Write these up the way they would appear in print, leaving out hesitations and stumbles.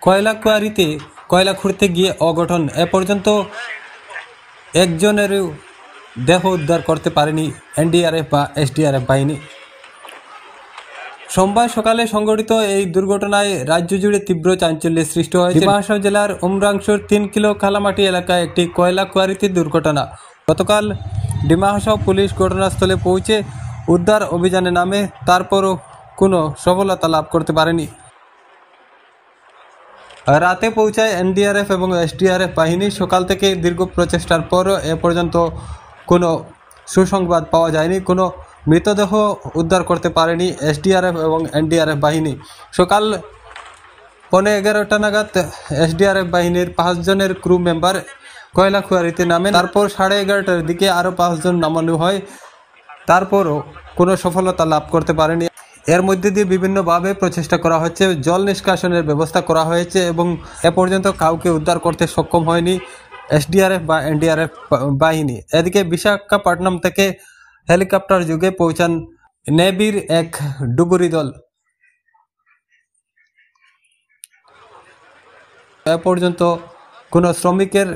কয়লা কোয়ারিতে কয়লা খুঁড়তে গিয়ে অঘটন, এ পর্যন্ত একজনেরও দেহ উদ্ধার করতে পারেনি এনডিআরএফ বা এসডিআরএফ বাহিনী। সোমবার সকালে সংঘটিত এই দুর্ঘটনায় রাজ্য জুড়ে তীব্র চাঞ্চল্যের সৃষ্টি হয়েছে। ডিমা হাসাও জেলার উমরাংশুর 3 কিলো কালামাটি এলাকায় একটি কয়লা কোয়ারিতে দুর্ঘটনা। গতকাল ডিমা হাসাও পুলিশ ঘটনাস্থলে পৌঁছে উদ্ধার অভিযানে নামে, তারপরও কোনো সফলতা লাভ করতে পারেনি। রাতে পৌঁছায় এনডিআরএফ এবং এসডিআরএফ বাহিনী। সকাল থেকে দীর্ঘ প্রচেষ্টার পরও এ পর্যন্ত কোনো সুসংবাদ পাওয়া যায়নি, কোনো মৃতদেহ উদ্ধার করতে পারেনি এসডিআরএফ এবং এনডিআরএফ বাহিনী। সকাল 11:15 নাগাদ এসডিআরএফ বাহিনীর 5 জনের ক্রু মেম্বার কয়লা কোয়ারিতে নামেন। তারপর 11:30টার দিকে আরও 5 জন নামানো হয়, তারপরও কোনো সফলতা লাভ করতে পারেনি। এর মধ্যে দিয়ে বিভিন্নভাবে প্রচেষ্টা করা হচ্ছে, জল নিষ্কাশনের ব্যবস্থা করা হয়েছে এবং এ পর্যন্ত কাউকে উদ্ধার করতে সক্ষম হয়নি এসডিআরএফ বা এনডিআরএফ বাহিনী। এদিকে বিশাখাপট্টনম থেকে হেলিকপ্টার যুগে পৌঁছান নেভির এক ডুবুরি দল। এ পর্যন্ত কোনো শ্রমিকের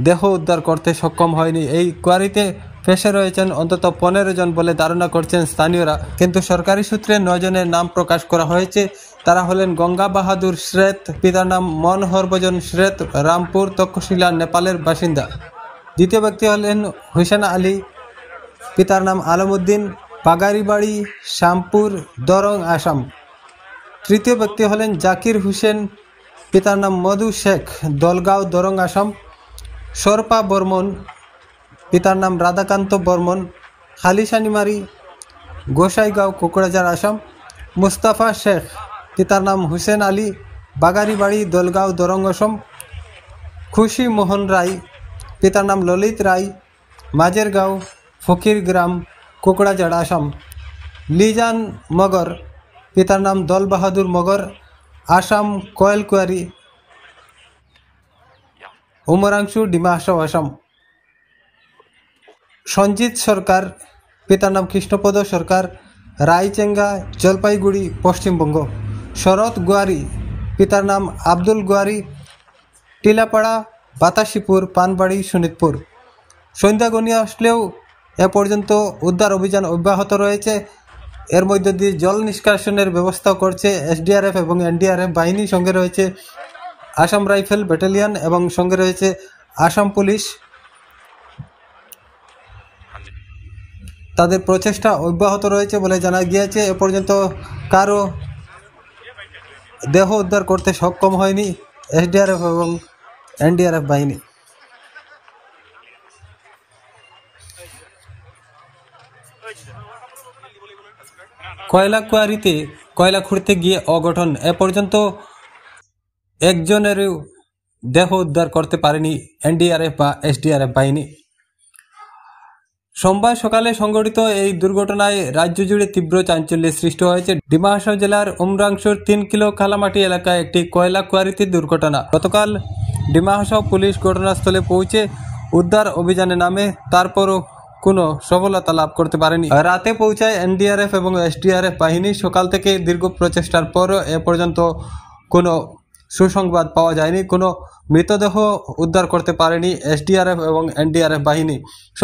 দেহ উদ্ধার করতে সক্ষম হয়নি। এই কোয়ারিতে ফেসে রয়েছেন অন্তত 15 জন বলে ধারণা করছেন স্থানীয়রা, কিন্তু সরকারি সূত্রে 9 জনের নাম প্রকাশ করা হয়েছে। তারা হলেন গঙ্গা বাহাদুর শ্রেত, পিতার নাম মনহরভজন শ্রেত, রামপুর তক্ষশিলা, নেপালের বাসিন্দা। দ্বিতীয় ব্যক্তি হলেন হুসেন আলী, পিতার নাম আলমউদ্দিন, পাগারিবাড়ি, শ্যামপুর, দরং, আসাম। তৃতীয় ব্যক্তি হলেন জাকির হোসেন, পিতার নাম মধু শেখ, দলগাঁও, দরং, আসাম। সরপা বর্মন, পিতার নাম রাধাকান্ত বর্মন, খালিশানিমারি, গোসাইগাঁও, কোকড়াঝাড়, আসাম। মুস্তাফা শেখ, পিতার নাম হুসেন আলী, বাগারিবাড়ি, দলগাঁও, দরং, আসাম। খুশি মোহন রায়, পিতার নাম ললিত রায়, মাঝেরগাঁও, ফকিরগ্রাম, কোকড়াঝাড়, আসাম। লিজান মগর, পিতার নাম দল বাহাদুর মগর, আসাম, কয়েলকুয়ারি, উমরাংশু, ডিমা হাসাও, আসাম। সঞ্জিত সরকার, পিতার নাম কৃষ্ণপদ সরকার, রায়চেঙ্গা, জলপাইগুড়ি, পশ্চিমবঙ্গ। শরৎ গোয়ারি, পিতার নাম আব্দুল গোয়ারি, টিলাপাড়া, বাতাসিপুর, পানবাড়ি, শোনিতপুর। সন্ধ্যা গনিয়ে আসলেও এ পর্যন্ত উদ্ধার অভিযান অব্যাহত রয়েছে। এর মধ্যে দিয়ে জল নিষ্কাশনের ব্যবস্থা করছে এসডিআরএফ এবং এনডিআরএফ বাহিনী। সঙ্গে রয়েছে আসাম রাইফেল ব্যাটালিয়ন এবং সঙ্গে রয়েছে আসাম পুলিশ। তাদের প্রচেষ্টা অব্যাহত রয়েছে বলে জানা গিয়েছে। এ পর্যন্ত কারো দেহ উদ্ধার করতে সক্ষম হয়নি এসডিআরএফ এবং এনডিআরএফ বাহিনী। কয়লা কোয়ারিতে কয়লা খুঁড়তে গিয়ে অঘটন, এ পর্যন্ত একজনেরও দেহ উদ্ধার করতে পারেনি এনডিআরএফ বা এসডিআরএফ বাহিনী। সোমবার সকালে সংঘটিত এই দুর্ঘটনায় রাজ্য জুড়ে তীব্র চাঞ্চল্যের সৃষ্টি হয়েছে। ডিমা হাসাও জেলার উমরাংশুর 3 কিলো কালামাটি এলাকায় একটি কয়লা কোয়ারিতে দুর্ঘটনা। গতকাল ডিমা হাসাও পুলিশ ঘটনাস্থলে পৌঁছে উদ্ধার অভিযানে নামে, তারপরও কোনো সফলতা লাভ করতে পারেনি। রাতে পৌঁছায় এনডিআরএফ এবং এসডিআরএফ বাহিনী। সকাল থেকে দীর্ঘ প্রচেষ্টার পরও এ পর্যন্ত কোনো সুসংবাদ পাওয়া যায়নি, কোনো মৃতদেহ উদ্ধার করতে পারেনি এসডিআরএফ এবং এনডিআরএফ বাহিনী।